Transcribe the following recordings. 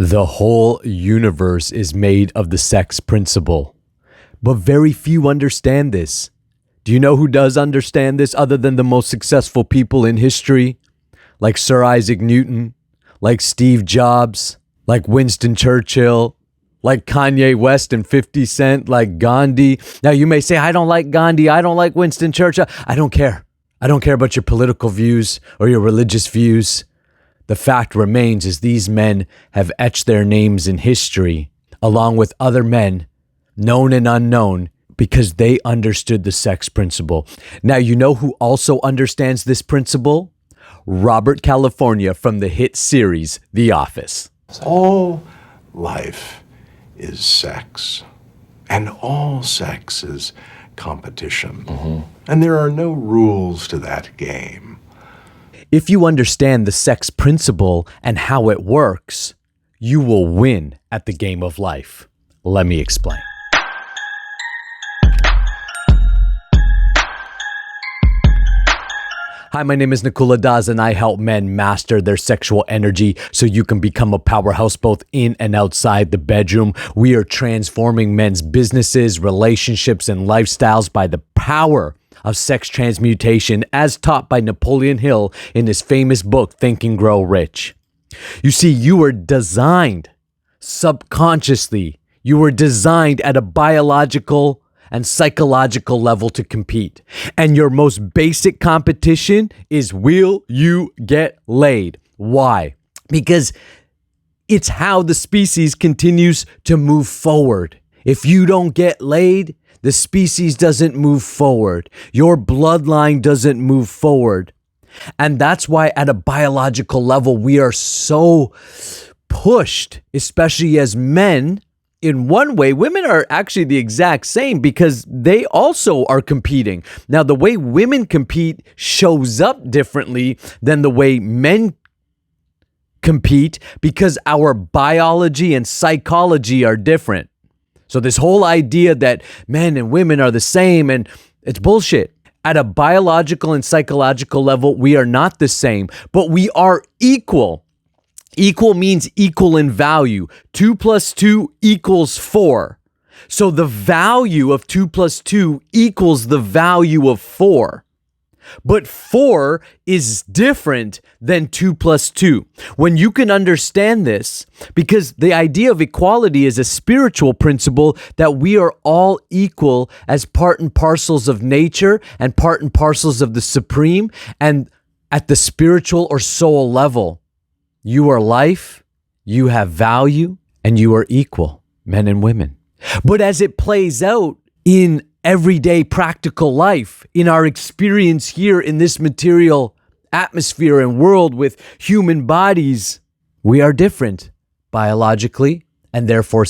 The whole universe is made of the sex principle, but very few understand this. Do you know who does understand this other than the most successful people in history? Like Sir Isaac Newton, like Steve Jobs, like Winston Churchill, like Kanye West and 50 Cent, like Gandhi. Now you may say, I don't like Gandhi, I don't like Winston Churchill. I don't care. I don't care about your political views or your religious views. The fact remains is these men have etched their names in history along with other men, known and unknown, because they understood the sex principle. Now, you know who also understands this principle? Robert California from the hit series, The Office. All life is sex, and all sex is competition. And there are no rules to that game. If you understand the sex principle and how it works, you will win at the game of life. Let me explain. Hi, my name is Nakula and I help men master their sexual energy so you can become a powerhouse both in and outside the bedroom. We are transforming men's businesses, relationships, and lifestyles by the power of sex transmutation as taught by Napoleon Hill in his famous book, Think and Grow Rich. You see, you were designed subconsciously. You were designed at a biological and psychological level to compete. And your most basic competition is, will you get laid? Why? Because it's how the species continues to move forward. If you don't get laid, the species doesn't move forward. Your bloodline doesn't move forward. And that's why at a biological level, we are so pushed, especially as men. In one way, women are actually the exact same because they also are competing. Now, the way women compete shows up differently than the way men compete because our biology and psychology are different. So this whole idea that men and women are the same, and it's bullshit. At a biological and psychological level, we are not the same, but we are equal. Equal means equal in value. 2 + 2 = 4. So the value of 2 + 2 equals the value of 4. But 4 is different than 2 + 2. When you can understand this, because the idea of equality is a spiritual principle that we are all equal as part and parcels of nature and part and parcels of the Supreme, and at the spiritual or soul level, you are life, you have value, and you are equal, men and women. But as it plays out in everyday practical life, in our experience here in this material atmosphere and world with human bodies, we are different biologically and therefore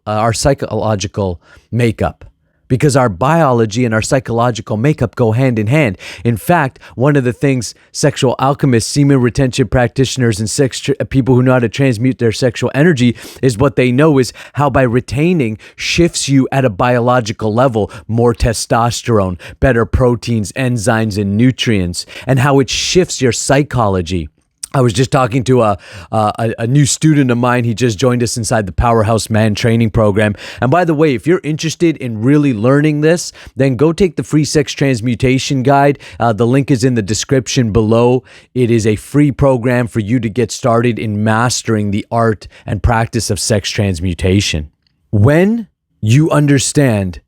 our psychological makeup. Because our biology and our psychological makeup go hand in hand. In fact, one of the things sexual alchemists, semen retention practitioners, and people who know how to transmute their sexual energy is what they know is how by retaining shifts you at a biological level, more testosterone, better proteins, enzymes, and nutrients, and how it shifts your psychology. I was just talking to a new student of mine. He just joined us inside the Powerhouse Man training program. And by the way, if you're interested in really learning this, then go take the free sex transmutation guide. The link is in the description below. It is a free program for you to get started in mastering the art and practice of sex transmutation. When you understand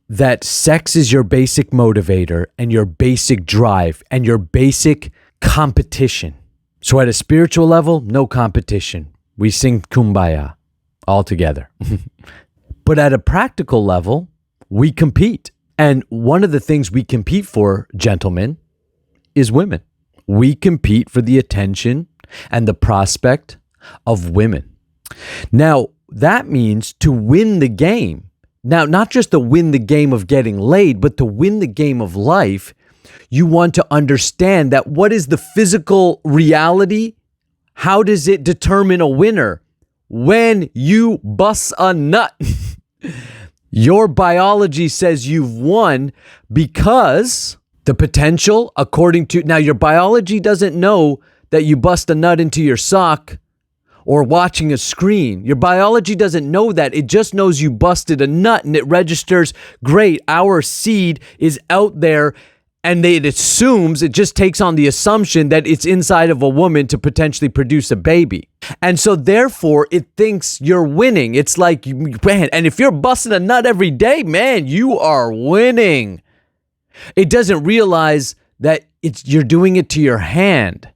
that sex is your basic motivator and your basic drive and your basic competition. So at a spiritual level, no competition. We sing Kumbaya all together. But at a practical level, we compete. And one of the things we compete for, gentlemen, is women. We compete for the attention and the prospect of women. Now, that means to win the game. Now, not just to win the game of getting laid, but to win the game of life, you want to understand that what is the physical reality? How does it determine a winner? When you bust a nut. Your biology says you've won because the potential, according to, now your biology doesn't know that you bust a nut into your sock or watching a screen. Your biology doesn't know that. It just knows you busted a nut and it registers, great, our seed is out there, and it assumes, it just takes on the assumption that it's inside of a woman to potentially produce a baby. And so therefore it thinks you're winning. It's like, man, and if you're busting a nut every day, man, you are winning. It doesn't realize that you're doing it to your hand.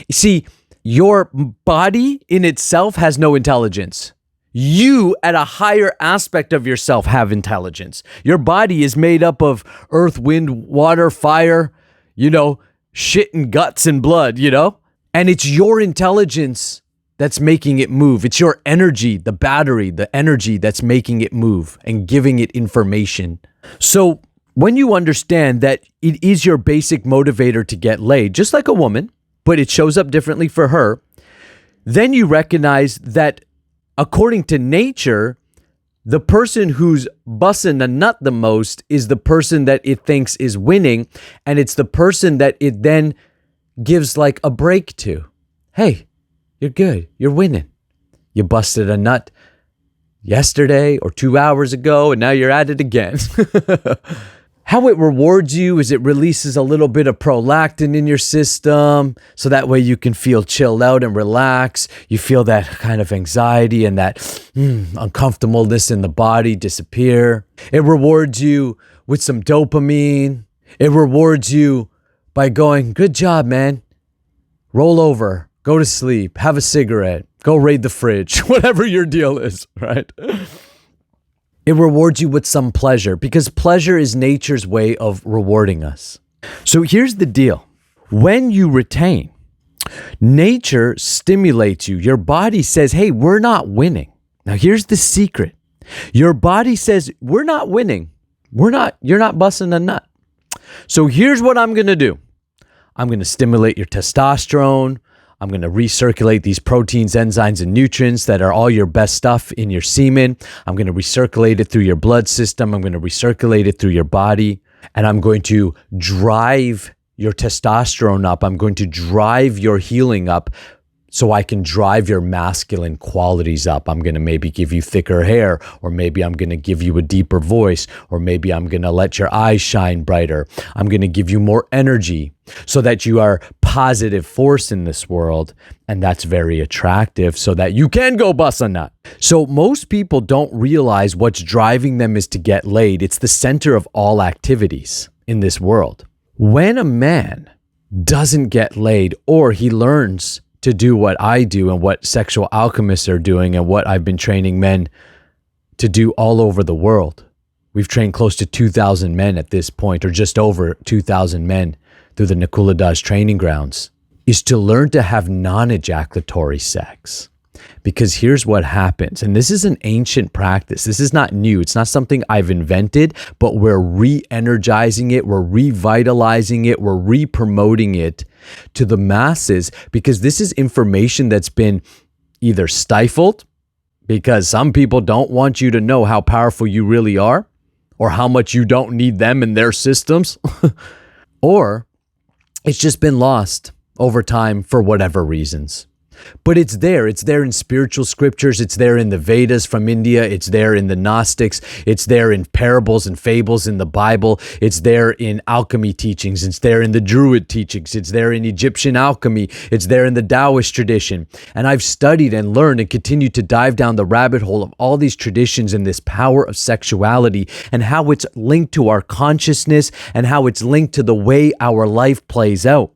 You see, your body in itself has no intelligence. You, at a higher aspect of yourself, have intelligence. Your body is made up of earth, wind, water, fire, shit and guts and blood, And it's your intelligence that's making it move. It's your energy, the battery, the energy that's making it move and giving it information. So when you understand that it is your basic motivator to get laid, just like a woman, but it shows up differently for her, then you recognize that according to nature, the person who's busting a nut the most is the person that it thinks is winning, and it's the person that it then gives like a break to. Hey, you're good. You're winning. You busted a nut yesterday or 2 hours ago, and now you're at it again. How it rewards you is it releases a little bit of prolactin in your system, so that way you can feel chilled out and relax. You feel that kind of anxiety and that uncomfortableness in the body disappear. It rewards you with some dopamine. It rewards you by going, good job, man. Roll over, go to sleep, have a cigarette, go raid the fridge, whatever your deal is, right? It rewards you with some pleasure, because pleasure is nature's way of rewarding us. So here's the deal. When you retain, nature stimulates you. Your body says, hey, we're not winning. Now here's the secret. Your body says, we're not winning. You're not busting a nut. So here's what I'm going to do. I'm going to stimulate your testosterone. I'm going to recirculate these proteins, enzymes, and nutrients that are all your best stuff in your semen. I'm going to recirculate it through your blood system. I'm going to recirculate it through your body. And I'm going to drive your testosterone up. I'm going to drive your healing up so I can drive your masculine qualities up. I'm going to maybe give you thicker hair, or maybe I'm going to give you a deeper voice, or maybe I'm going to let your eyes shine brighter. I'm going to give you more energy so that you are positive force in this world. And that's very attractive so that you can go bust a nut. So most people don't realize what's driving them is to get laid. It's the center of all activities in this world. When a man doesn't get laid, or he learns to do what I do and what sexual alchemists are doing and what I've been training men to do all over the world. We've trained close to 2,000 men at this point, or just over 2,000 men through the Nakula training grounds, is to learn to have non-ejaculatory sex. Because here's what happens, and this is an ancient practice. This is not new. It's not something I've invented, but we're re-energizing it. We're revitalizing it. We're re-promoting it to the masses, because this is information that's been either stifled, because some people don't want you to know how powerful you really are, or how much you don't need them in their systems, or it's just been lost over time for whatever reasons. But it's there. It's there in spiritual scriptures. It's there in the Vedas from India. It's there in the Gnostics. It's there in parables and fables in the Bible. It's there in alchemy teachings. It's there in the Druid teachings. It's there in Egyptian alchemy. It's there in the Taoist tradition. And I've studied and learned and continue to dive down the rabbit hole of all these traditions and this power of sexuality, and how it's linked to our consciousness, and how it's linked to the way our life plays out.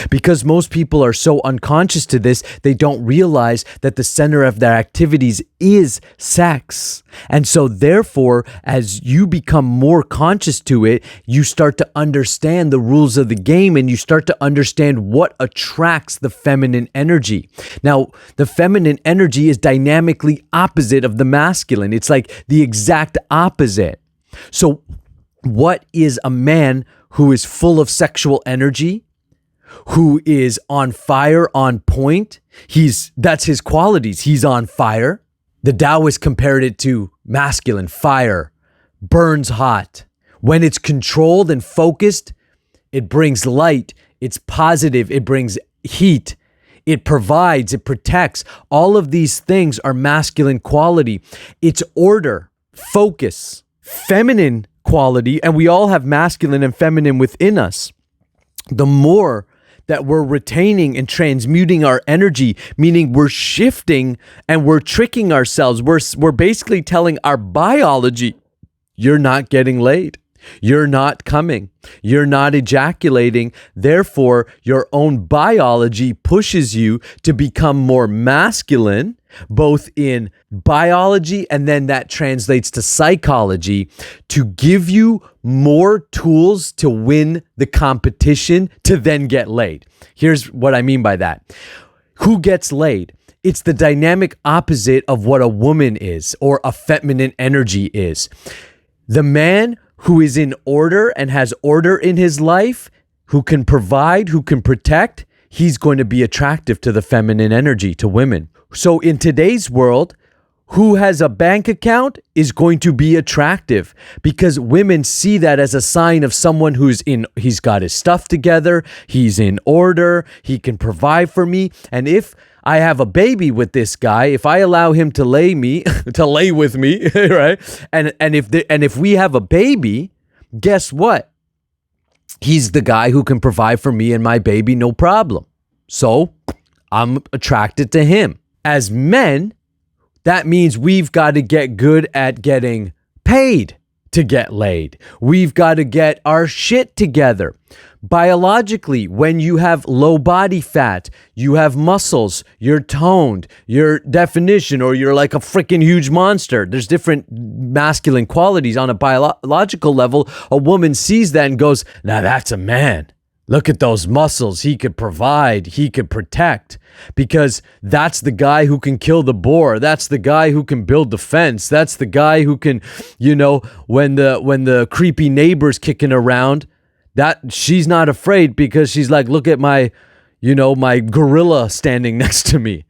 Because most people are so unconscious to this, they don't realize that the center of their activities is sex. And so therefore, as you become more conscious to it, you start to understand the rules of the game, and you start to understand what attracts the feminine energy. Now, the feminine energy is dynamically opposite of the masculine. It's like the exact opposite. So what is a man who is full of sexual energy, who is on fire, on point? That's his qualities. He's on fire. The Taoists compared it to masculine fire, burns hot. When it's controlled and focused, it brings light. It's positive. It brings heat. it provides, it protects. All of these things are masculine quality. It's order, focus, feminine quality, and we all have masculine and feminine within us. The more that we're retaining and transmuting our energy, meaning we're shifting and we're tricking ourselves. We're basically telling our biology, you're not getting laid. You're not coming. You're not ejaculating. Therefore, your own biology pushes you to become more masculine, both in biology and then that translates to psychology, to give you more tools to win the competition to then get laid. Here's what I mean by that. Who gets laid? It's the dynamic opposite of what a woman is or a feminine energy is. The man who is in order and has order in his life, who can provide, who can protect, he's going to be attractive to the feminine energy, to women. So in today's world, who has a bank account is going to be attractive because women see that as a sign of someone he's got his stuff together, he's in order, he can provide for me. And if I have a baby with this guy, if I allow him to lay with me, right? And if we have a baby, guess what? He's the guy who can provide for me and my baby, no problem. So I'm attracted to him. As men, that means we've got to get good at getting paid to get laid. We've got to get our shit together. Biologically, when you have low body fat, you have muscles, you're toned, your definition, or you're like a freaking huge monster. There's different masculine qualities on a biological level. A woman sees that and goes, now that's a man. Look at those muscles. He could provide, he could protect, because that's the guy who can kill the boar. That's the guy who can build the fence. That's the guy who can, when the creepy neighbor's kicking around, that she's not afraid because she's like, look at my gorilla standing next to me.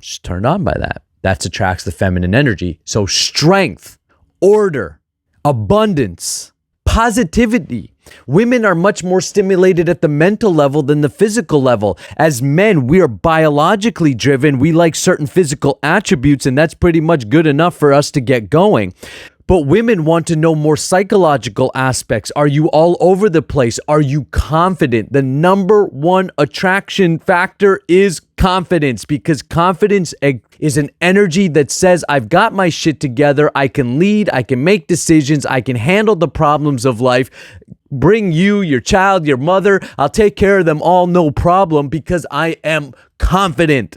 She's turned on by that. That attracts the feminine energy. So strength, order, abundance, positivity. Women are much more stimulated at the mental level than the physical level. As men, we are biologically driven. We like certain physical attributes, and that's pretty much good enough for us to get going. But women want to know more psychological aspects. Are you all over the place? Are you confident? The number one attraction factor is confidence, because confidence is an energy that says, I've got my shit together. I can lead. I can make decisions. I can handle the problems of life. Bring you, your child, your mother. I'll take care of them all, no problem, because I am confident.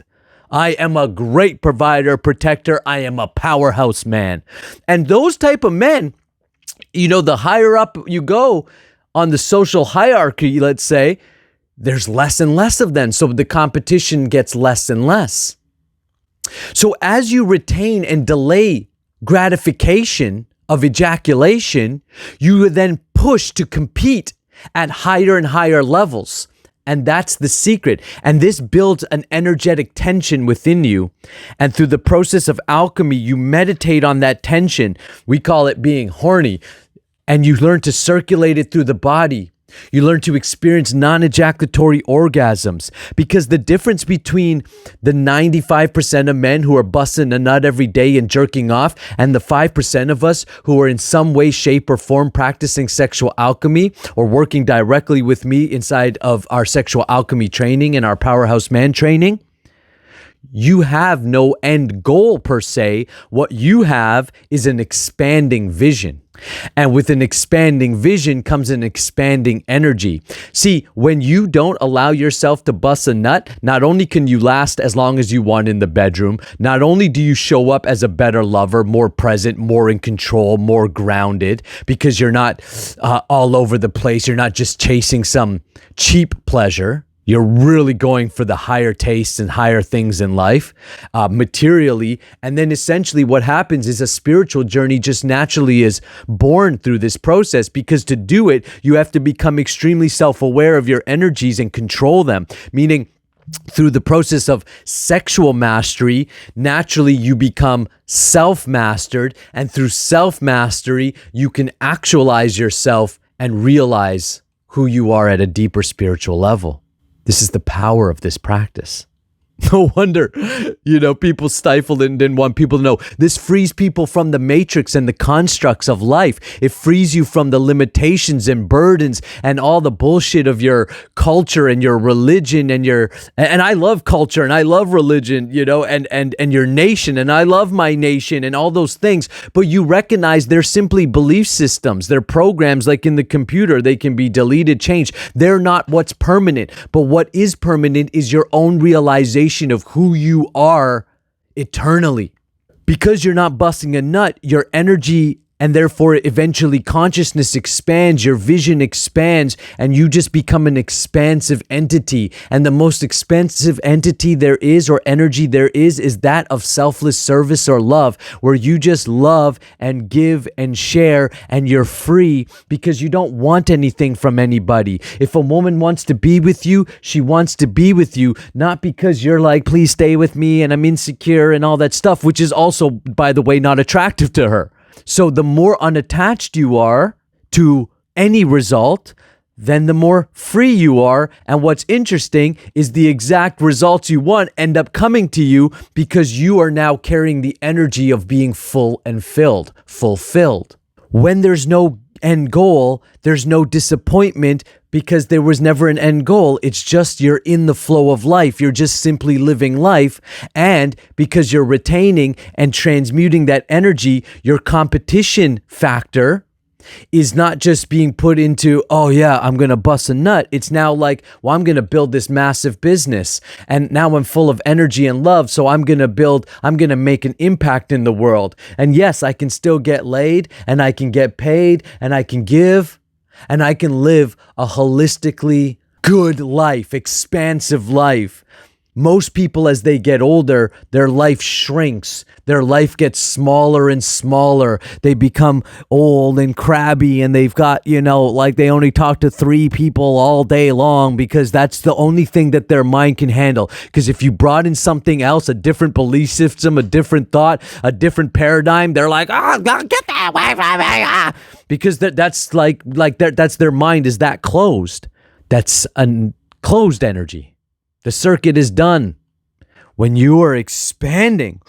I am a great provider, protector. I am a powerhouse man. And those type of men, the higher up you go on the social hierarchy, let's say, there's less and less of them. So the competition gets less and less. So as you retain and delay gratification of ejaculation, you are then pushed to compete at higher and higher levels. And that's the secret. And this builds an energetic tension within you. And through the process of alchemy, you meditate on that tension. We call it being horny. And you learn to circulate it through the body. You learn to experience non-ejaculatory orgasms, because the difference between the 95% of men who are busting a nut every day and jerking off and the 5% of us who are in some way, shape, or form practicing sexual alchemy or working directly with me inside of our sexual alchemy training and our powerhouse man training, you have no end goal per se. What you have is an expanding vision. And with an expanding vision comes an expanding energy. See, when you don't allow yourself to bust a nut, not only can you last as long as you want in the bedroom, not only do you show up as a better lover, more present, more in control, more grounded, because you're not all over the place. You're not just chasing some cheap pleasure. You're really going for the higher tastes and higher things in life, materially. And then essentially what happens is a spiritual journey just naturally is born through this process, because to do it, you have to become extremely self-aware of your energies and control them. Meaning, through the process of sexual mastery, naturally you become self-mastered. And through self-mastery, you can actualize yourself and realize who you are at a deeper spiritual level. This is the power of this practice. No wonder, people stifled it and didn't want people to know. This frees people from the matrix and the constructs of life. It frees you from the limitations and burdens and all the bullshit of your culture and your religion and I love culture and I love religion, and your nation, and I love my nation and all those things. But you recognize they're simply belief systems. They're programs like in the computer. They can be deleted, changed. They're not what's permanent. But what is permanent is your own realization of who you are eternally. Because you're not busting a nut, your energy and therefore eventually consciousness expands, your vision expands, and you just become an expansive entity. And the most expansive entity there is, or energy there is that of selfless service or love, where you just love and give and share, and you're free because you don't want anything from anybody. If a woman wants to be with you, she wants to be with you, not because you're like, please stay with me and I'm insecure and all that stuff, which is also, by the way, not attractive to her. So the more unattached you are to any result, then the more free you are. And what's interesting is the exact results you want end up coming to you because you are now carrying the energy of being full and fulfilled. When there's no end goal, there's no disappointment because there was never an end goal. It's just you're in the flow of life. You're just simply living life. And because you're retaining and transmuting that energy, your competition factor is not just being put into, oh yeah, I'm going to bust a nut. It's now like, well, I'm going to build this massive business. And now I'm full of energy and love. So I'm going to make an impact in the world. And yes, I can still get laid and I can get paid and I can give and I can live a holistically good life, expansive life. Most people, as they get older, their life shrinks. Their life gets smaller and smaller. They become old and crabby, and they've got, like they only talk to 3 people all day long because that's the only thing that their mind can handle. Because if you brought in something else, a different belief system, a different thought, a different paradigm, they're like, oh, get that away from me. Because that's that's their mind is that closed. That's a closed energy. The circuit is done. When you are expanding,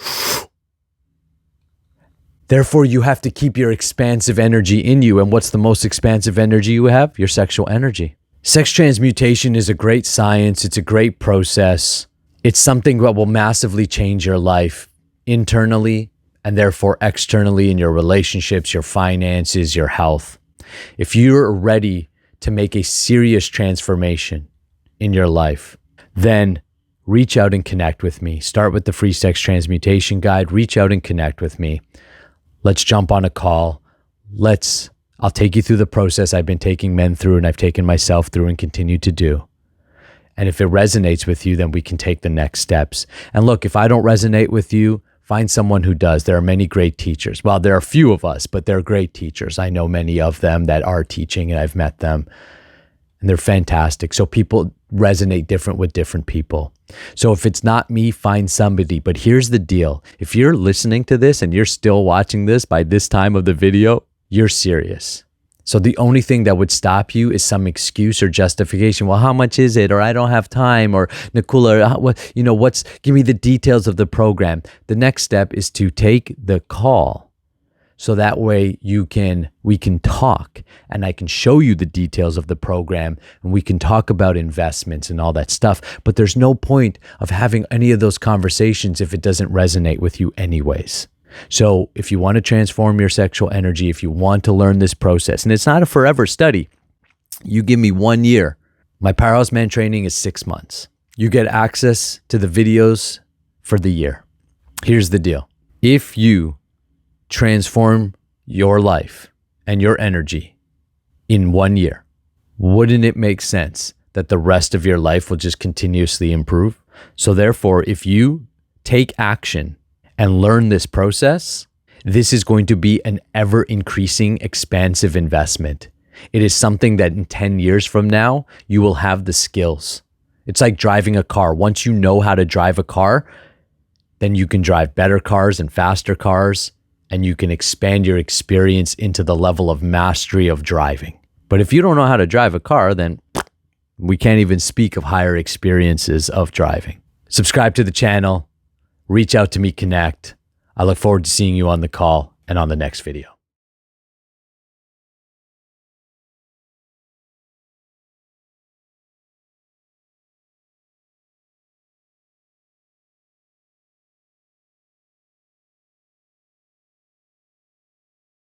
therefore you have to keep your expansive energy in you. And what's the most expansive energy you have? Your sexual energy. Sex transmutation is a great science. It's a great process. It's something that will massively change your life internally and therefore externally in your relationships, your finances, your health. If you're ready to make a serious transformation in your life, then reach out and connect with me. Start with the free sex transmutation guide. Reach out and connect with me. Let's jump on a call. I'll take you through the process I've been taking men through and I've taken myself through and continue to do. And if it resonates with you, then we can take the next steps. And look, if I don't resonate with you, find someone who does. There are many great teachers. Well, there are a few of us, but they're great teachers. I know many of them that are teaching and I've met them. And they're fantastic. So people resonate different with different people. So if it's not me, find somebody. But here's the deal. If you're listening to this and you're still watching this by this time of the video, you're serious. So the only thing that would stop you is some excuse or justification. Well, how much is it? Or I don't have time. Or Nakula, give me the details of the program. The next step is to take the call. So that way we can talk and I can show you the details of the program and we can talk about investments and all that stuff. But there's no point of having any of those conversations if it doesn't resonate with you anyways. So if you want to transform your sexual energy, if you want to learn this process, and it's not a forever study, you give me 1 year. My Powerhouse Man training is 6 months. You get access to the videos for the year. Here's the deal. If you transform your life and your energy in 1 year, wouldn't it make sense that the rest of your life will just continuously improve? So therefore, if you take action and learn this process, this is going to be an ever increasing, expansive investment. It is something that in 10 years from now, you will have the skills. It's like driving a car. Once you know how to drive a car, then you can drive better cars and faster cars, and you can expand your experience into the level of mastery of driving. But if you don't know how to drive a car, then we can't even speak of higher experiences of driving. Subscribe to the channel. Reach out to me, connect. I look forward to seeing you on the call and on the next video.